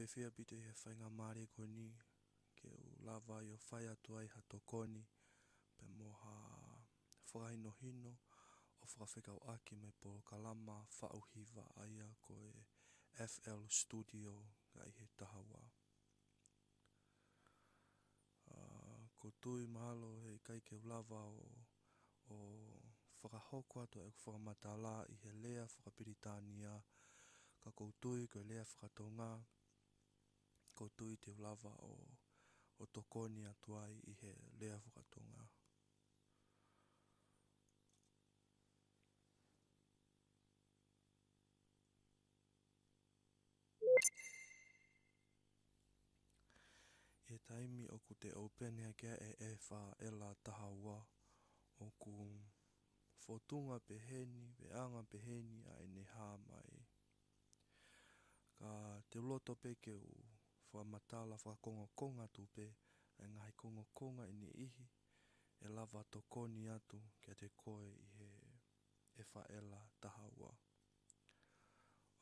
whewhia bito i he whainga Māori koe ni, ke u lava i o whai atu ai ha tokoni, pe mo ha whakahino hino, o whakawhikau aki me po kalama whauhiwa aia koe FL Studio ga i he tahawa. Ko tui mahalo he kai ke lava o whakahoko atu e whakamatala i he lea whakapiritania, ka koutui koe lea whakatonga, koutui te lava o tokoni atu ai i he lea whakatonga. E taimi o ku te openia kia e wha ela tahawa o ku whotunga peheni, veanga peheni a ene hā mai. Ka te loto pe ke u whamatala whakonga konga tu pe, e ngahi konga konga ini ihi, e lava tokoni atu kia te koe i he e wha ela tahawa.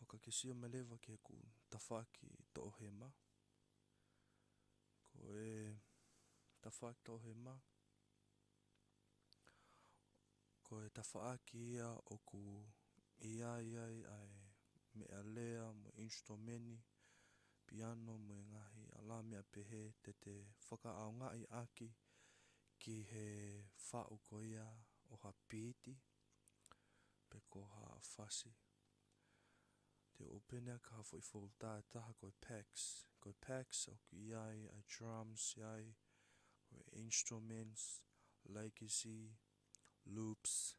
O ka kisio me lewa ke ku tawhaki to ohema. Ko e tawhaki to ohema. Ko e tawhaaki ia o ku iai ai mea lea mo instrumeni, piano mo e ngahi alamea pehe te whakaao ngai aki ki he whao ko ia o ha pīti, pe ko ha whasi. Te openea ka hawhoi whultae taha koe packs. Koe packs o ki iai ai drums iai, koe instruments, legacy, loops,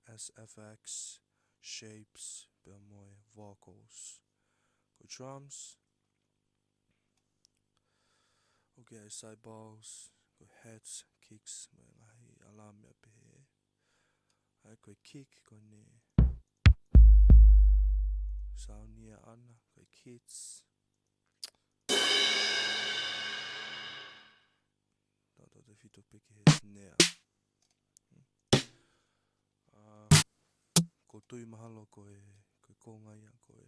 SFX, shapes, pe moe vocals. Ko drums, o ki ai cymbals, ko hats, kicks, me ngahi alamea pehe. Ai koe kick, ko ne saunia ana, koe kits. Tato te whito piki he snare. Ko tui mahalo koe konga ia koe.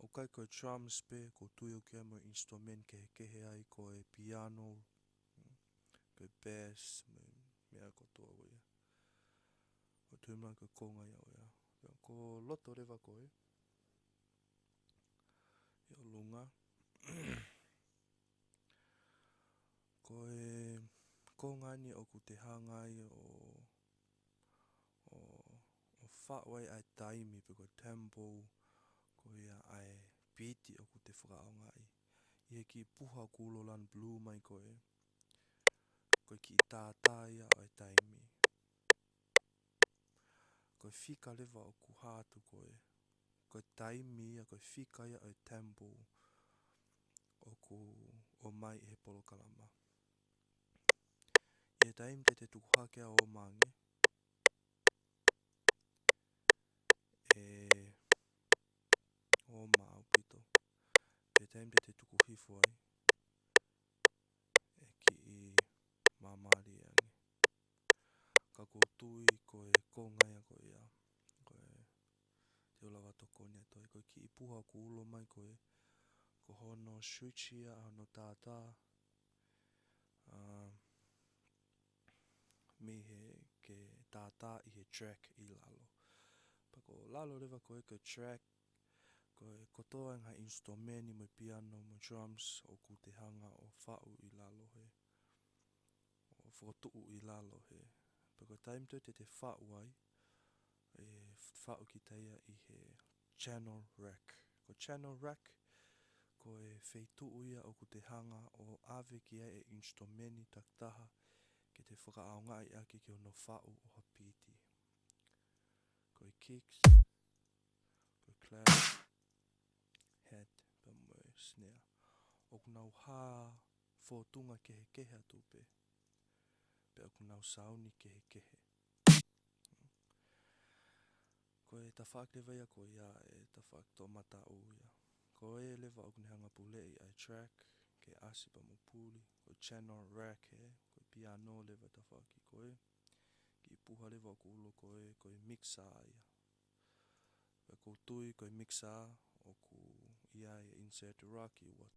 O kai koe drums pe, ko tui o kia mo instrument kehe ai koe piano, koe bass, mea kotoa o ia. Ko tui mai koe konga ia o ia. Ko loto rewa koe. I o lunga. Koe konga ni o ku te hangai o whaoi ai taimi pe koe tempo, ko ia ai piti o ku te whakaao ngai. I he ki puha kulolan blue mai koe. Koe ki tātā ia ai taimi. Koe whika lewa o ku hātu koe. Koe taimi ia koe whika ia ai tempo o mai i he polokalama. I he taimi te tuku hakea o mange. O maa upito. Te taimi te tuku hifo ai. E ki i mamari ange. Ka koutui koe konga ia koe ia. Koe te ulawa tokoni atoi. Koe ki i puha ku ulo mai koe. Ko hono switch ia, hono tātā. Mi he ke tātā i he track i lalo. Pako lalo rewa koe koe track. Koe kotoa ngā instrumeni mo piano mo drums o ku te hanga o whau i lalo he. O whakotuu i lalo he. Pako taim te whau ai. E whau ki teia i he channel rack. Ko channel rack, ko e wheituu ia o ku te hanga o ave ki e instrumeni taktaha ki te whakaao ngai aki ki ono whau o hapiti. Ko e kicks, ko e clap, hat, pa moe snare. O ku nau hā whotunga kehe atu pe. Pe o ku nau sauni kehe. Ko e tawhak lewa ia ko ia e tawhak tō mata o ia. Ko e lewa o kune hanga pule i ai track, ke asi pa mo puli. Ko channel rack he, ko piano lewa tawhak i koe. Ki puha lewa o ku ulo koe mixer ia. Pe ko tui koe mixer o ku ia e insert raki ua